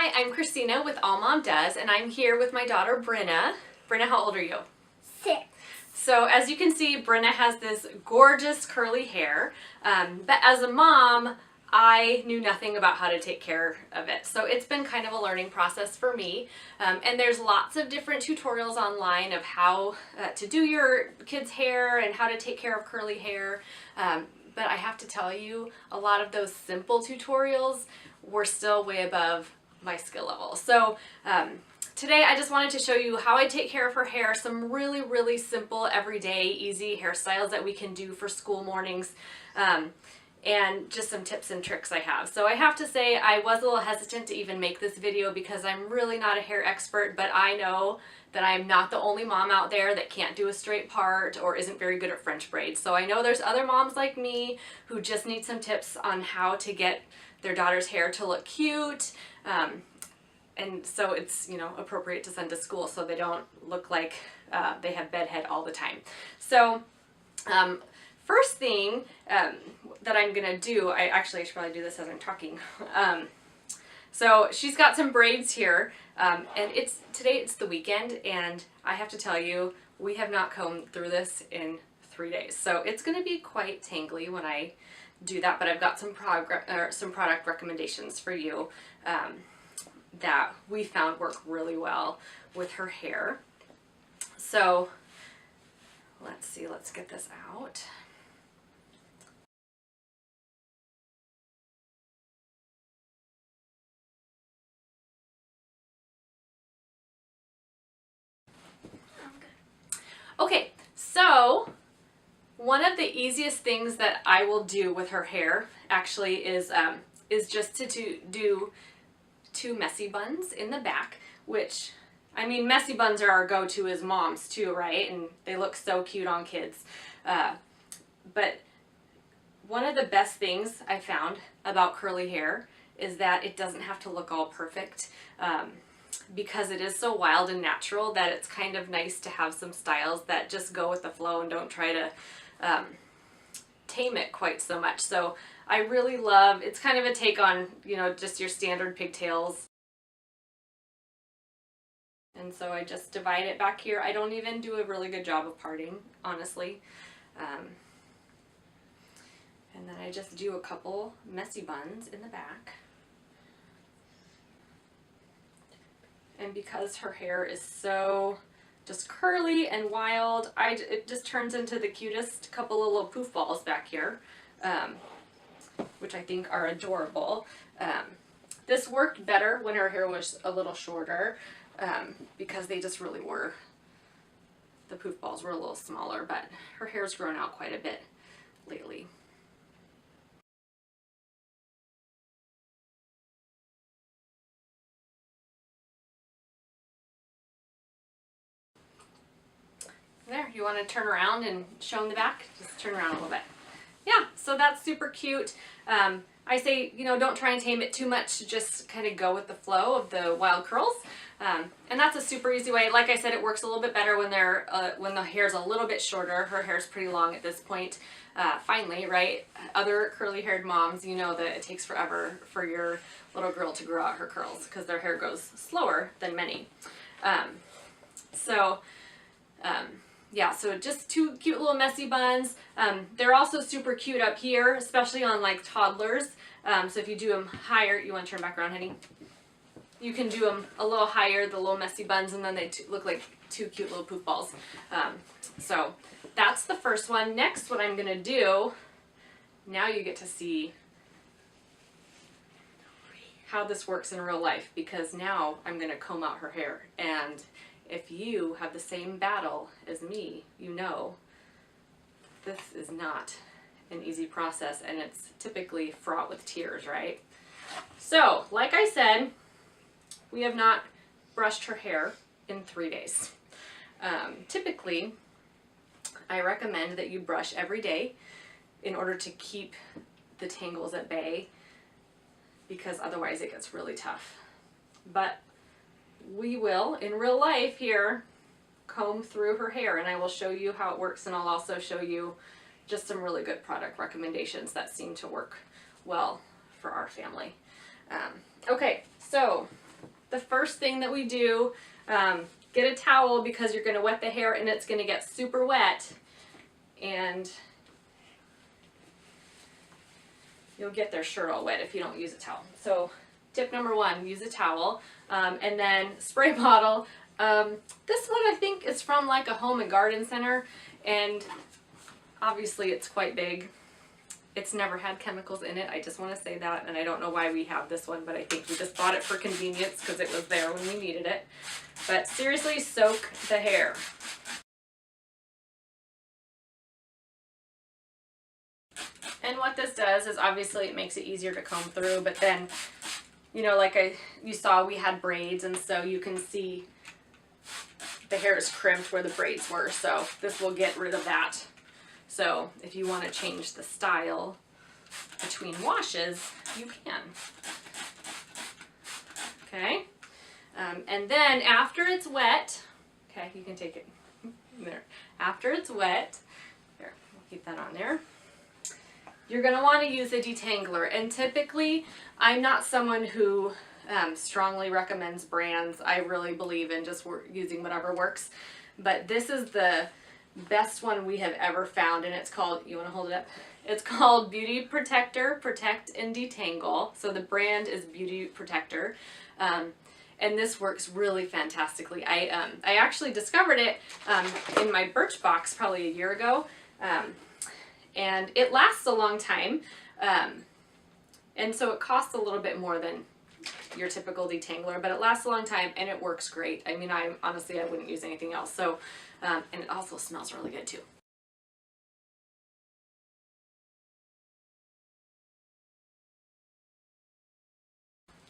Hi, I'm Christina with All Mom Does, and I'm here with my daughter Brenna. Brenna, how old are you? 6. So as you can see, Brenna has this gorgeous curly hair, but as a mom, I knew nothing about how to take care of it. So it's been kind of a learning process for me. And there's lots of different tutorials online of how to do your kids' hair and how to take care of curly hair. But I have to tell you, a lot of those simple tutorials were still way above my skill level. So today I just wanted to show you how I take care of her hair, some really, really simple, everyday, easy hairstyles that we can do for school mornings, and just some tips and tricks I have. So I have to say I was a little hesitant to even make this video because I'm really not a hair expert, but I know that I'm not the only mom out there that can't do a straight part or isn't very good at French braids. So I know there's other moms like me who just need some tips on how to get their daughter's hair to look cute. And so it's, you know, appropriate to send to school so they don't look like they have bedhead all the time. So first thing that I'm gonna do, I should probably do this as I'm talking. So she's got some braids here, and today it's the weekend, and I have to tell you, we have not combed through this in 3 days. So it's gonna be quite tangly when I do that, but I've got some product recommendations for you that we found work really well with her hair. So let's see, let's get this out. Okay, so one of the easiest things that I will do with her hair actually is just to do 2 messy buns in the back, which, I mean, messy buns are our go-to as moms too, right? And they look so cute on kids. But one of the best things I found about curly hair is that it doesn't have to look all perfect. Because it is so wild and natural that it's kind of nice to have some styles that just go with the flow and don't try to tame it quite so much. So I really love, it's kind of a take on, you know, just your standard pigtails. And so I just divide it back here. I don't even do a really good job of parting, honestly. And then I just do a couple messy buns in the back. And because her hair is so just curly and wild, it just turns into the cutest couple of little poof balls back here, which I think are adorable. This worked better when her hair was a little shorter, because they just really were, the poof balls were a little smaller, but her hair's grown out quite a bit lately. There, you want to turn around and show them the back? Just turn around a little bit. Yeah, so that's super cute. I say, you know, don't try and tame it too much. Just kind of go with the flow of the wild curls. And that's a super easy way. Like I said, it works a little bit better when when the hair's a little bit shorter. Her hair's pretty long at this point. Finally, right? Other curly-haired moms, you know that it takes forever for your little girl to grow out her curls because their hair grows slower than many. Yeah, so just 2 cute little messy buns. They're also super cute up here, especially on like toddlers. So if you do them higher, you want to turn back around, honey? You can do them a little higher, the little messy buns, and then they look like 2 cute little poof balls. So that's the first one. Next, what I'm gonna do, now you get to see how this works in real life, because now I'm gonna comb out her hair. And if you have the same battle as me, you know this is not an easy process, and it's typically fraught with tears, right? So, like I said, we have not brushed her hair in 3 days. Typically, I recommend that you brush every day in order to keep the tangles at bay, because otherwise it gets really tough. But we will, in real life here, comb through her hair, and I will show you how it works, and I'll also show you just some really good product recommendations that seem to work well for our family. Okay, so first thing that we do. Get a towel because you're going to wet the hair and it's going to get super wet. And you'll get their shirt all wet if you don't use a towel. So tip number 1, use a towel. And then spray bottle. This one I think is from like a home and garden center. And obviously it's quite big. It's never had chemicals in it. I just want to say that. And I don't know why we have this one, but I think we just bought it for convenience because it was there when we needed it. But seriously, soak the hair. And what this does is obviously it makes it easier to comb through, but then, you know, like you saw, we had braids, and so you can see the hair is crimped where the braids were, so this will get rid of that. So if you want to change the style between washes, you can. Okay, and then after it's wet, okay, you can take it there. After it's wet, there, we'll keep that on there. You're going to want to use a detangler, and typically I'm not someone who strongly recommends brands. I really believe in just using whatever works, but this is the best one we have ever found, and it's called, you want to hold it up? It's called Beauty Protector, Protect and Detangle. So the brand is Beauty Protector, and this works really fantastically. I actually discovered it in my Birchbox probably a year ago. And it lasts a long time, and so it costs a little bit more than your typical detangler, but it lasts a long time and it works great. I mean, honestly, I wouldn't use anything else. So, and it also smells really good too.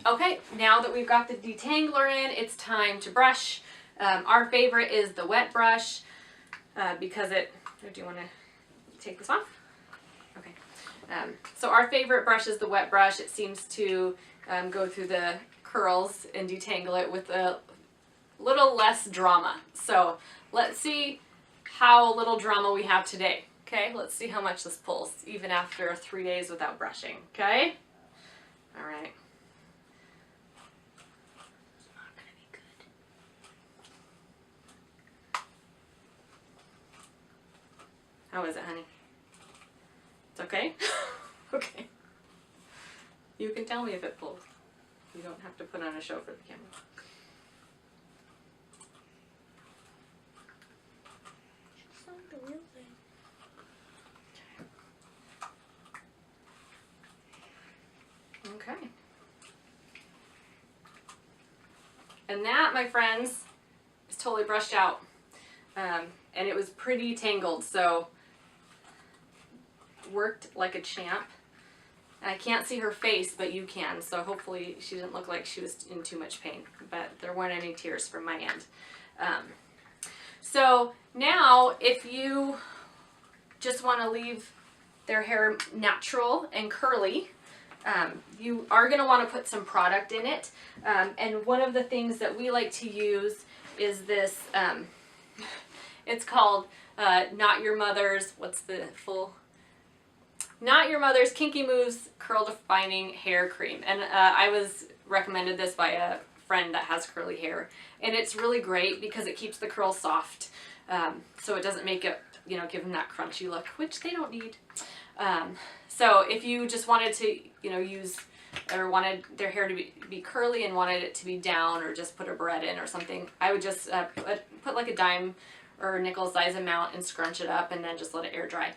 Okay, now that we've got the detangler in, it's time to brush. Our favorite is the wet brush because do you want to take this off? Okay. So our favorite brush is the wet brush. It seems to go through the curls and detangle it with a little less drama. So let's see how little drama we have today. Okay, let's see how much this pulls, even after 3 days without brushing. Okay? All right. It's not gonna be good. How is it, honey? It's okay? Okay. You can tell me if it pulls. You don't have to put on a show for the camera. Just like the real thing. Okay. And that, my friends, is totally brushed out. And it was pretty tangled, so worked like a champ. I can't see her face, but you can, so hopefully she didn't look like she was in too much pain, but there weren't any tears from my end. So now, if you just want to leave their hair natural and curly, you are going to want to put some product in it. And one of the things that we like to use is this, it's called Not Your Mother's, what's the full? Not Your Mother's Kinky Moves Curl Defining Hair Cream. And I was recommended this by a friend that has curly hair. And it's really great because it keeps the curls soft. So it doesn't make it, you know, give them that crunchy look, which they don't need. So if you just wanted to, you know, use or wanted their hair to be curly and wanted it to be down, or just put a barrette in or something, I would just put like a dime or nickel size amount and scrunch it up and then just let it air dry.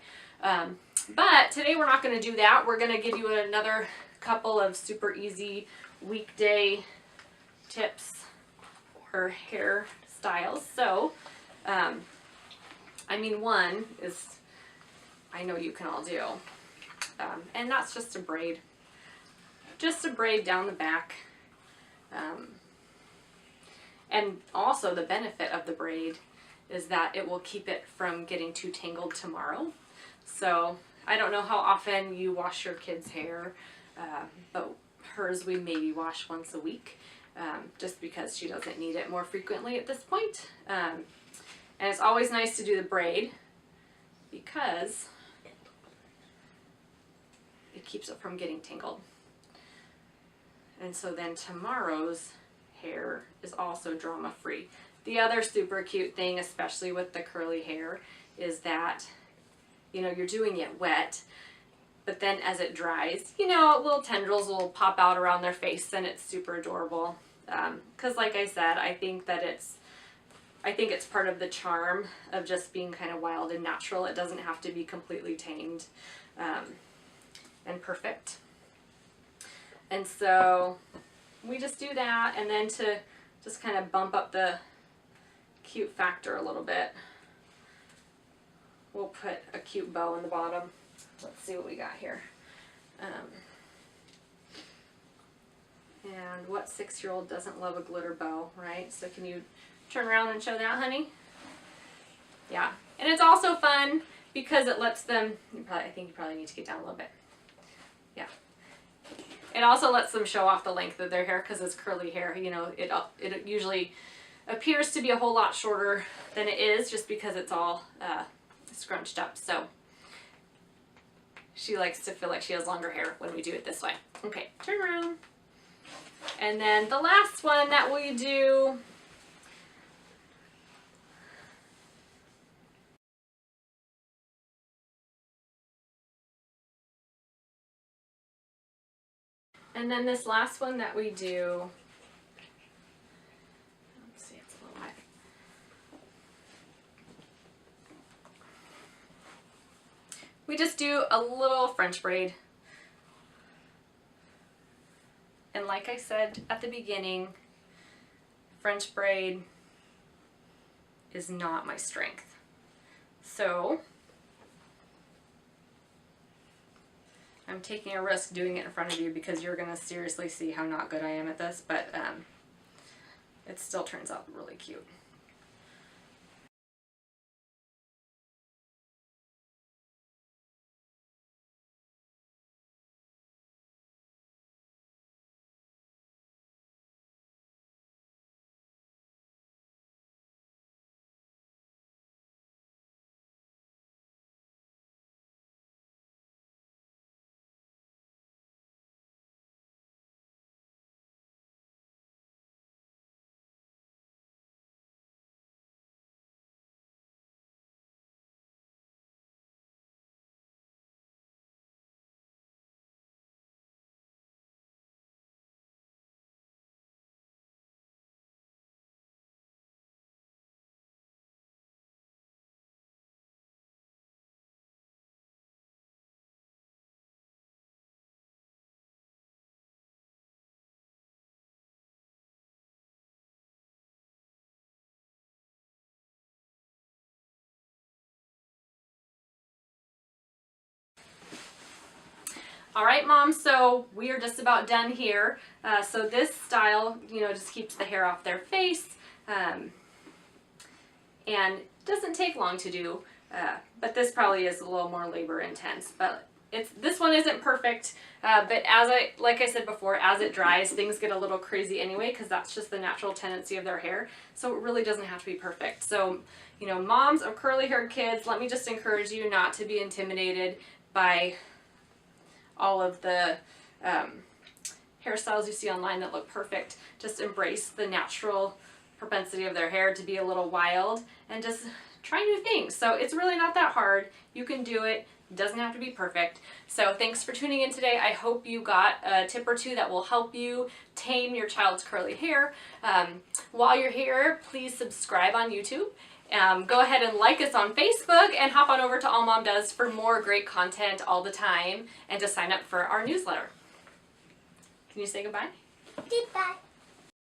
But today we're not going to do that. We're going to give you another couple of super easy weekday tips for hair styles. So, I mean, one is, I know you can all do, and that's just a braid. Just a braid down the back. And also the benefit of the braid is that it will keep it from getting too tangled tomorrow. So I don't know how often you wash your kids' hair, but hers we maybe wash once a week, just because she doesn't need it more frequently at this point. And it's always nice to do the braid because it keeps it from getting tangled. And so then tomorrow's hair is also drama free. The other super cute thing, especially with the curly hair, is that, you know, you're doing it wet, but then as it dries, you know, little tendrils will pop out around their face, and it's super adorable. Because like I said, I think it's part of the charm of just being kind of wild and natural. It doesn't have to be completely tamed and perfect. And so we just do that, and then to just kind of bump up the cute factor a little bit, we'll put a cute bow in the bottom. Let's see what we got here. And what 6-year-old doesn't love a glitter bow, right? So can you turn around and show that, honey? Yeah. And it's also fun because it lets them, I think you probably need to get down a little bit. Yeah. It also lets them show off the length of their hair because it's curly hair. You know, it usually appears to be a whole lot shorter than it is just because it's all scrunched up. So she likes to feel like she has longer hair when we do it this way. Okay, turn around. And then the last one that we do, this last one that we do, let's see, it's a little wet. We just do a little French braid. And like I said at the beginning, French braid is not my strength. So I'm taking a risk doing it in front of you because you're going to seriously see how not good I am at this, but it still turns out really cute. All right, Mom, so we are just about done here. So this style, you know, just keeps the hair off their face and doesn't take long to do, but this probably is a little more labor intense. But this one isn't perfect, but like I said before, as it dries, things get a little crazy anyway because that's just the natural tendency of their hair. So it really doesn't have to be perfect. So, you know, moms of curly-haired kids, let me just encourage you not to be intimidated by all of the hairstyles you see online that look perfect. Just embrace the natural propensity of their hair to be a little wild and just try new things. So it's really not that hard. You can do it. It doesn't have to be perfect. So thanks for tuning in today. I hope you got a tip or two that will help you tame your child's curly hair. While you're here, please subscribe on YouTube. Go ahead and like us on Facebook and hop on over to All Mom Does for more great content all the time and to sign up for our newsletter. Can you say goodbye? Goodbye.